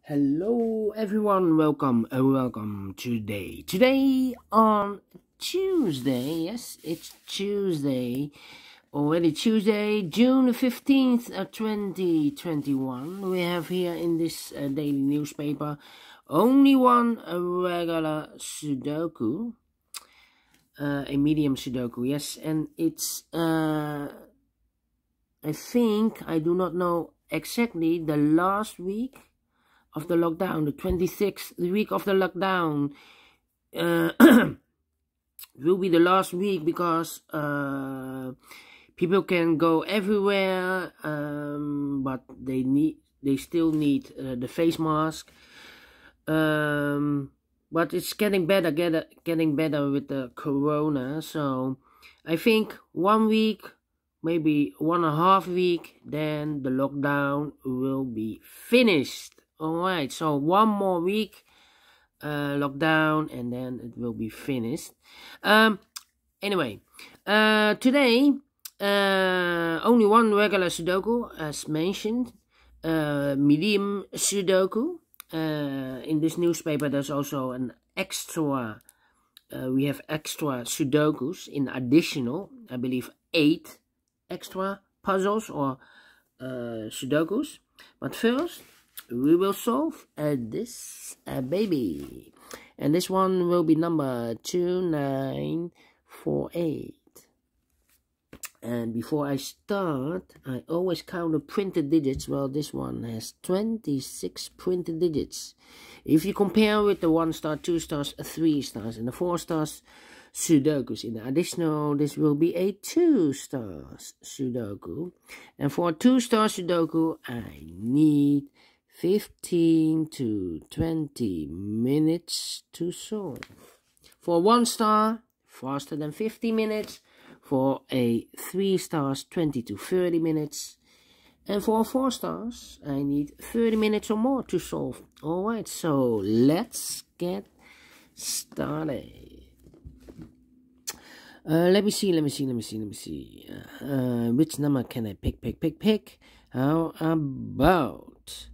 Hello everyone, welcome today on Tuesday. Yes, it's Tuesday, already Tuesday, June 15th, 2021. We have here in this daily newspaper only one regular Sudoku, a medium Sudoku. Yes, and it's I think, I do not know exactly, the last week of the lockdown, the 26th week of the lockdown, will be the last week because people can go everywhere, but they still need the face mask. But it's getting better with the corona. So I think 1 week, maybe 1.5 week, then the lockdown will be finished. Alright, so 1 more week lockdown and then it will be finished. Anyway, today only one regular Sudoku, as mentioned, Medium Sudoku. In this newspaper there's also an extra, we have extra Sudokus in additional, I believe 8 extra puzzles or Sudokus. But first we will solve this baby, and this one will be number 2948. And before I start, I always count the printed digits. Well, this one has 26 printed digits. If you compare with the 1 star, 2 stars, 3 stars, and the 4 stars Sudokus in the additional, this will be a 2 stars Sudoku. And for a 2 star Sudoku, I need 15 to 20 minutes to solve. For 1 star, faster than 50 minutes. For a 3 stars, 20 to 30 minutes. And for 4 stars, I need 30 minutes or more to solve. Alright, so let's get started. Let me see. Which number can I pick? How about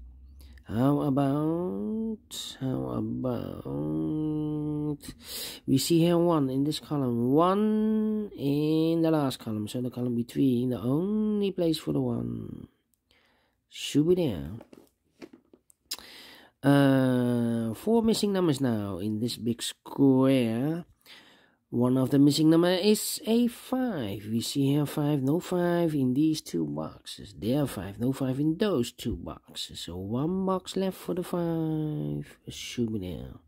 we see here 1 in this column, 1 in the last column, so the column between, the only place for the 1 should be there. 4 missing numbers now in this big square. One of the missing number is a 5. We see here 5, no 5 in these 2 boxes. There 5, no 5 in those 2 boxes. So 1 box left for the 5. Should be there.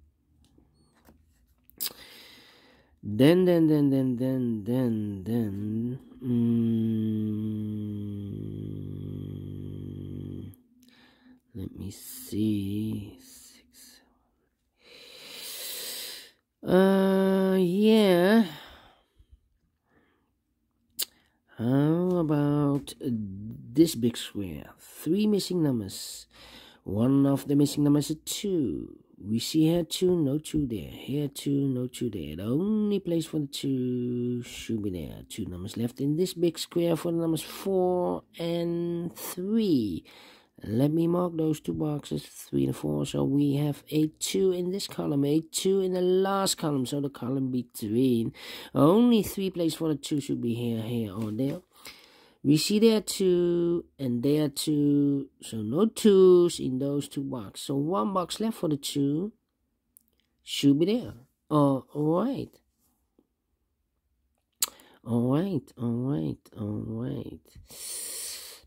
Then. Let me see. Yeah. How about this big square? 3 missing numbers. One of the missing numbers is 2. We see here 2, no 2 there. Here 2, no 2 there. The only place for the 2 should be there. 2 numbers left in this big square for the numbers 4 and 3. Let me mark those 2 boxes, 3 and 4. So we have a 2 in this column, a 2 in the last column. So the column between, only 3 places for the 2 should be here, or there. We see there 2 and there 2. So no 2s in those 2 boxes. So 1 box left for the 2 should be there. Alright.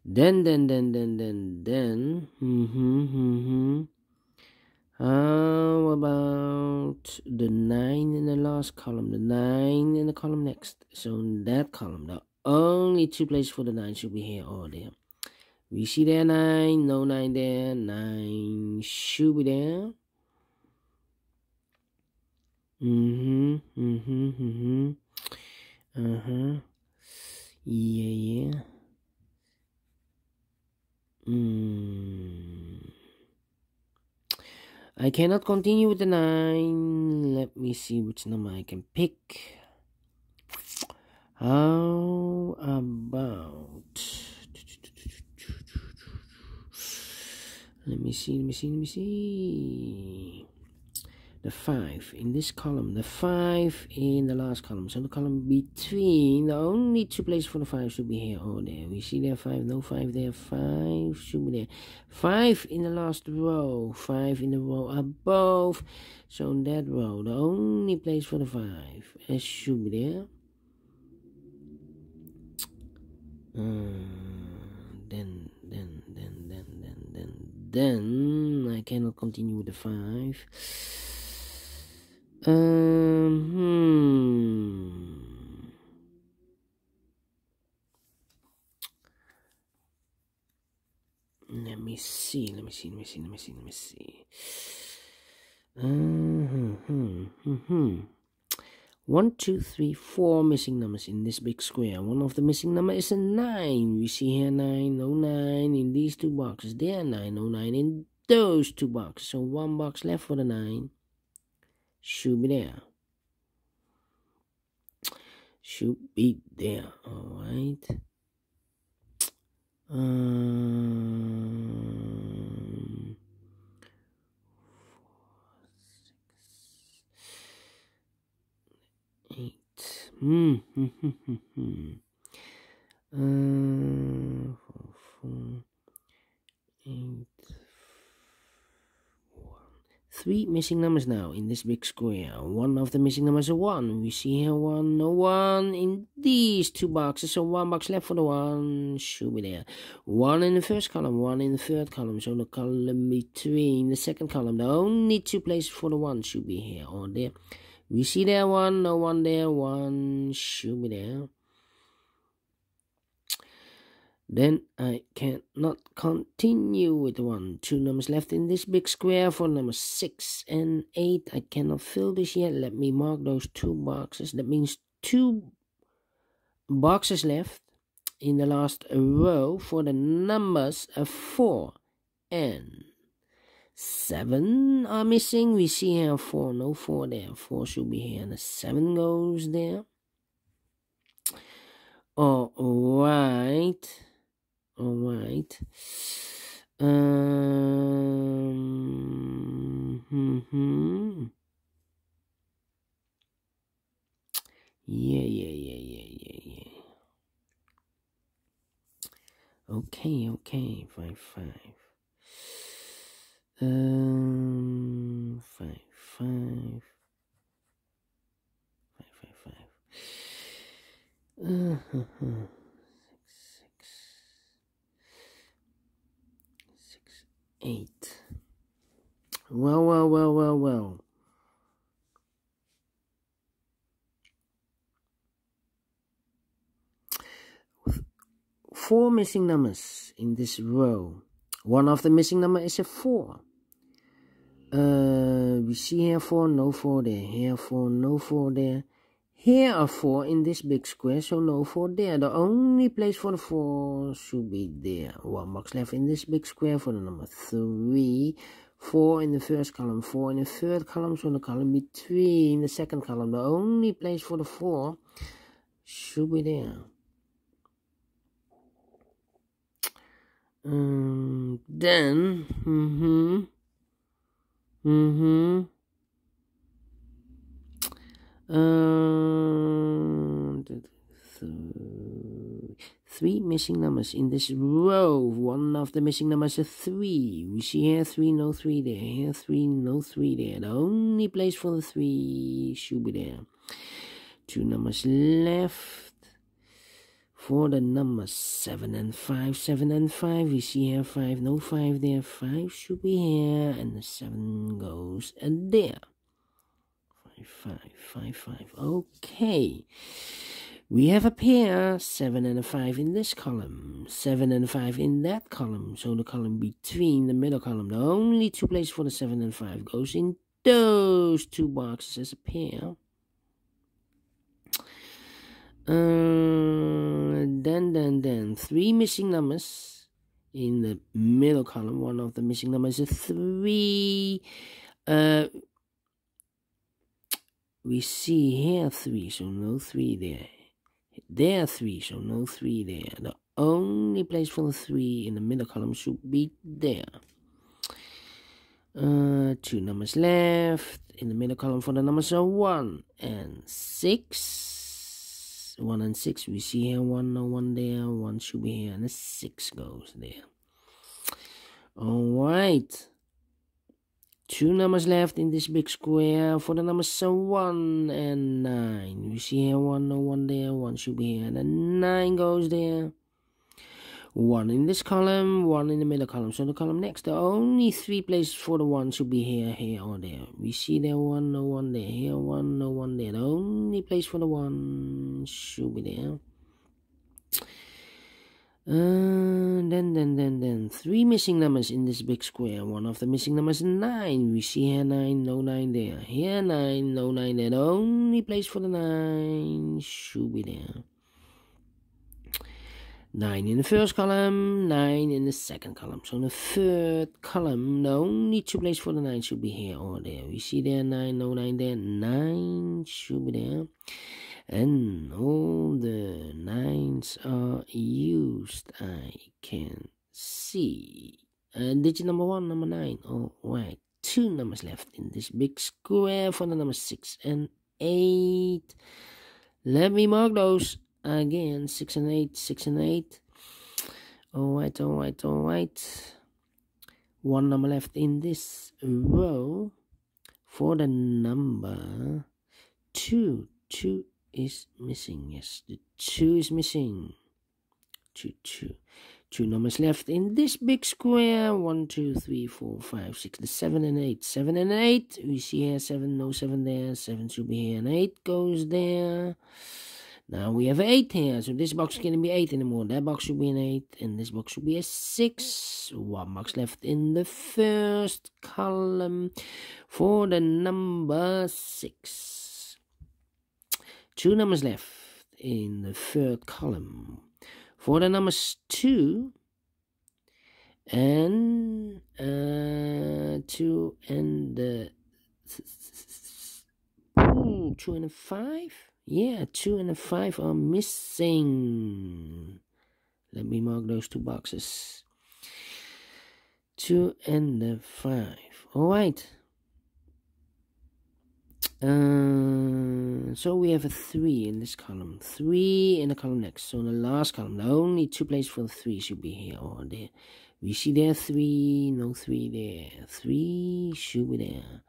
Then. How about the 9 in the last column? The 9 in the column next. So in that column, the only 2 places for the 9 should be here or there. We see there 9, no 9 there. 9 should be there. Yeah. I cannot continue with the 9. Let me see which number I can pick. How about Let me see. The 5 in this column, the 5 in the last column. So the column between, the only two places for the 5 should be here or there. We see there 5, no 5 there, 5 should be there. 5 in the last row, 5 in the row above. So in that row, the only place for the 5 should be there. Then I cannot continue with the 5. Let me see. 1, 2, 3, 4 missing numbers in this big square. One of the missing number is a 9. We see here 9, no 9 in these two boxes. There 9, no 9 in those two boxes. So one box left for the 9. Should be there. Should be there. Alright. 8. 4, 8. 3 missing numbers now in this big square. One of the missing numbers is a 1. We see here 1, no 1 in these two boxes. So one box left for the 1. Should be there. 1 in the first column, 1 in the third column. So the column between the second column, the only two places for the 1 should be here or there. We see there 1, no 1 there, 1 should be there. Then I cannot continue with 1. 2 numbers left in this big square for numbers 6 and 8. I cannot fill this yet. Let me mark those 2 boxes. That means 2 boxes left in the last row for the numbers of 4 and 7 are missing. We see here 4, no 4 there. 4 should be here and the 7 goes there. Alright. Yeah. Okay. 5, 5. 5, 5. 8. Well. 4 missing numbers in this row. One of the missing number is a 4. We see here 4, no 4 there. Here 4, no 4 there. Here are 4 in this big square, so no 4 there. The only place for the 4 should be there. One box left in this big square for the number 3. 4 in the first column, 4 in the third column, so the column between the second column. The only place for the 4 should be there. Then, 3 missing numbers in this row. One of the missing numbers is 3. We see here 3, no 3 there. Here 3, no 3 there. The only place for the 3 should be there. 2 numbers left for the numbers 7 and 5. 7 and 5. We see here 5, no 5 there. 5 should be here, and the 7 goes there. 5. Okay. We have a pair, 7 and a 5 in this column, 7 and a 5 in that column. So the column between the middle column, the only 2 places for the 7 and 5 goes in those 2 boxes as a pair. Then 3 missing numbers in the middle column. One of the missing numbers is 3. We see here 3, so no 3 there. There 3, so no 3 there. The only place for the 3 in the middle column should be there. Two numbers left. In the middle column for the numbers are 1 and 6. 1 and 6. We see here 1, no 1 there. 1 should be here, and a 6 goes there. Alright. Two numbers left in this big square for the numbers 1 and 9. We see here 1, no 1 there. 1 should be here, and a 9 goes there. 1 in this column, 1 in the middle column. So the column next, the only 3 places for the 1 should be here, here, or there. We see there 1, no 1 there. Here 1, no 1 there. The only place for the 1 should be there. Then 3 missing numbers in this big square. One of the missing numbers is 9. We see here 9, no 9 there. Here 9, no 9 there. The only place for the 9 should be there. 9 in the first column, 9 in the second column. So in the third column, the only 2 places for the 9 should be here or there. We see there 9, no 9 there. 9 should be there. And all the 9s are used. I can see. Digit number 1, number 9. Alright. 2 numbers left in this big square for the numbers 6 and 8. Let me mark those. Again, 6 and 8, 6 and 8. Alright. 1 number left in this row for the number 2. 2 is missing. Yes, the 2 is missing. 2. 2 numbers left in this big square. 1, 2, 3, 4, 5, 6. The 7 and 8. 7 and 8. We see here 7, no 7 there. 7 should be here, and 8 goes there. Now we have 8 here, so this box can't be 8 anymore. That box should be an 8, and this box should be a 6. 1 box left in the first column for the number 6. 2 numbers left in the third column for the numbers 2 and 2 and the 2 and 5. Yeah, 2 and 5 are missing. Let me mark those 2 boxes. 2 and 5. Alright. So we have a 3 in this column. 3 in the column next. So in the last column, the only 2 places for the 3 should be here or there. We see there 3, no 3 there. 3 should be there.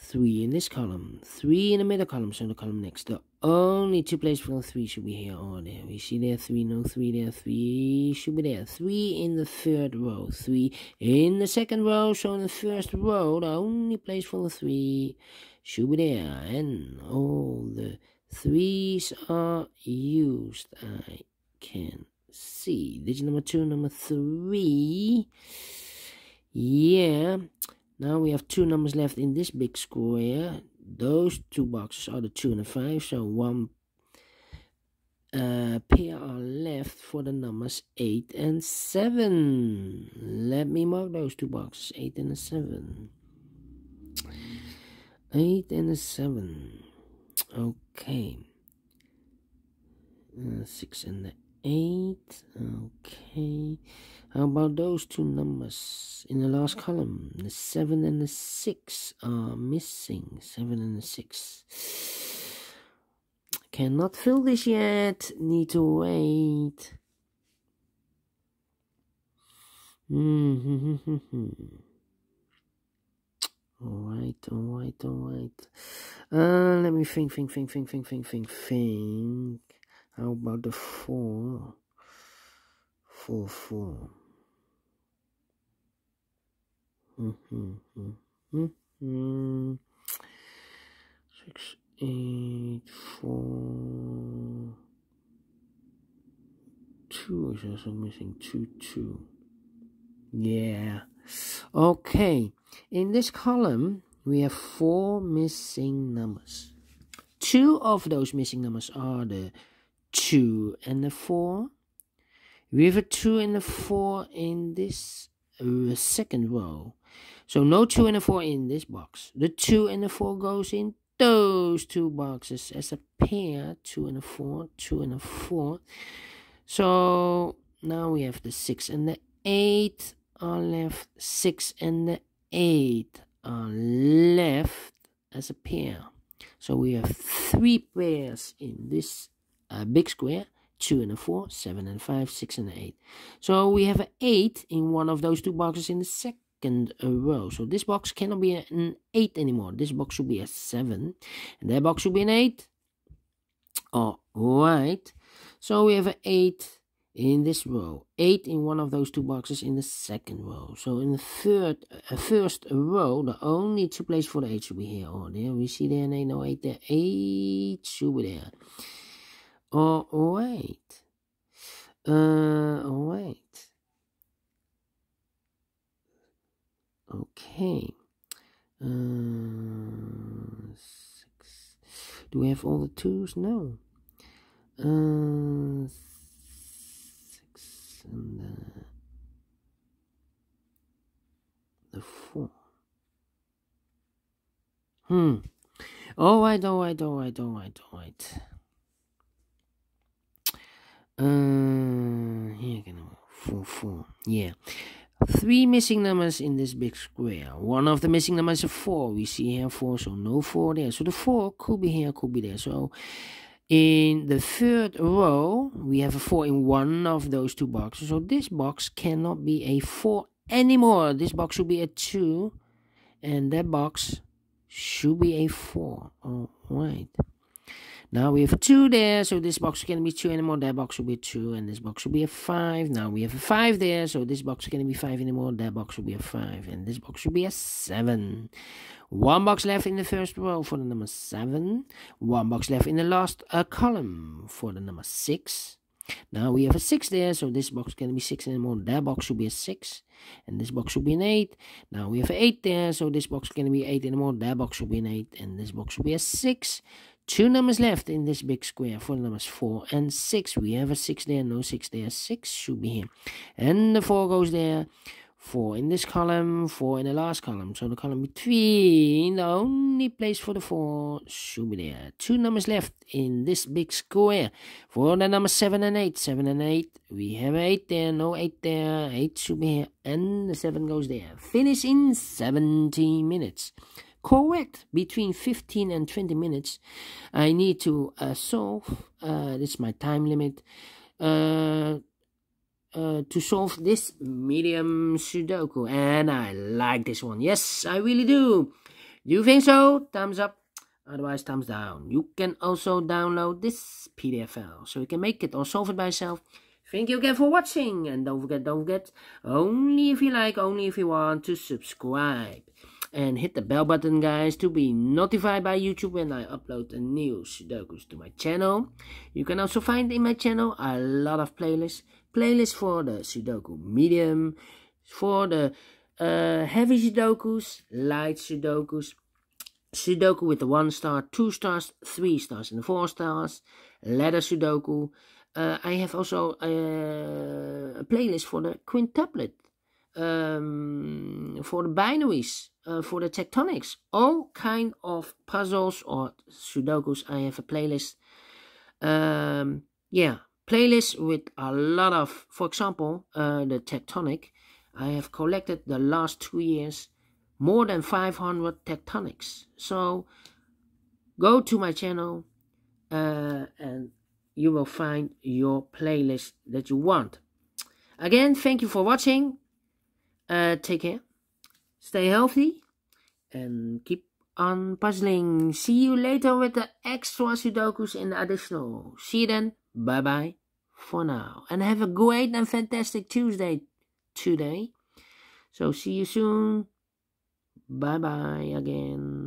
3 in this column, 3 in the middle column, so the column next. The only 2 places for the 3 should be here or there. We see there 3, no 3 there, 3 should be there. 3 in the third row, 3 in the second row, so in the first row, the only place for the 3 should be there. And all the 3s are used. I can see. Digit number 2, number 3. Yeah. Now we have 2 numbers left in this big square. Those 2 boxes are the 2 and the 5. So 1 pair are left for the numbers 8 and 7. Let me mark those 2 boxes. 8 and 7. 8 and 7. Okay. 6 and 8. Okay. How about those 2 numbers in the last column? The 7 and the 6 are missing. 7 and the 6. Cannot fill this yet. Need to wait. Alright. Let me think. How about the 4? 4. 6, 8, 4. 2 is also missing. 2. Yeah. Okay. In this column, we have 4 missing numbers. 2 of those missing numbers are the 2 and the 4. We have a 2 and a 4 in this second row. So no 2 and a 4 in this box. The 2 and the 4 goes in those 2 boxes as a pair. 2 and a 4, 2 and a 4. So now we have the 6 and the 8 are left, 6 and the 8 are left as a pair. So we have 3 pairs in this big square. 2 and a 4, 7 and 5, 6 and 8. So we have an 8 in one of those 2 boxes in the second row. So this box cannot be an 8 anymore. This box should be a 7. And that box should be an 8. Alright. So we have an 8 in this row. 8 in one of those 2 boxes in the second row. So in the first row, the only 2 places for the 8 should be here. Oh, there we see there, no 8 there. 8 should be there. Alright. Alright. Okay. 6. Do we have all the 2s? No. 6 and the 4. Alright. Here again, 4. Yeah. 3 missing numbers in this big square. One of the missing numbers is 4. We see here 4, so no 4 there. So the 4 could be here, could be there. So in the third row, we have a 4 in one of those 2 boxes. So this box cannot be a 4 anymore. This box should be a 2. And that box should be a 4. Alright. Now we have a 2 there, so this box can't be 2 anymore. That box should be a 2, and this box should be a 5. Now we have a 5 there, so this box can't be 5 anymore. That box should be a 5, and this box should be a 7. 1 box left in the first row for the number 7. 1 box left in the last column for the number 6. Now we have a 6 there, so this box can't be 6 anymore. That box should be a 6, and this box should be an 8. Now we have an 8 there, so this box can't be 8 anymore. That box should be an 8, and this box should be a 6. 2 numbers left in this big square for the numbers 4 and 6. We have a 6 there, no 6 there. 6 should be here. And the 4 goes there. 4 in this column, 4 in the last column. So the column between, the only place for the 4 should be there. 2 numbers left in this big square for the numbers 7 and 8. 7 and 8. We have 8 there, no 8 there. 8 should be here. And the 7 goes there. Finish in 17 minutes. Correct. Between 15 and 20 minutes I need to solve, this is my time limit, to solve this medium Sudoku, and I like this one. Yes, I really do. You think so? Thumbs up, otherwise thumbs down. You can also download this PDF file so you can make it or solve it by yourself. Thank you again for watching, and don't forget, only if you like, only if you want, to subscribe. And hit the bell button, guys, to be notified by YouTube when I upload a new Sudokus to my channel. You can also find in my channel a lot of playlists. Playlists for the Sudoku Medium, for the heavy Sudokus, light Sudokus, Sudoku with the 1 star, 2 stars, 3 stars, and 4 stars, ladder Sudoku. I have also a playlist for the quintuplet, for the binaries, for the tectonics, all kind of puzzles or Sudokus. I have a playlist. Playlist with a lot of, for example, the tectonic. I have collected the last 2 years more than 500 tectonics. So go to my channel and you will find your playlist that you want. Again, thank you for watching. Take care, stay healthy, and keep on puzzling. See you later with the extra Sudokus and the additional. See you then. Bye bye for now, and have a great and fantastic Tuesday today. So see you soon. Bye bye again.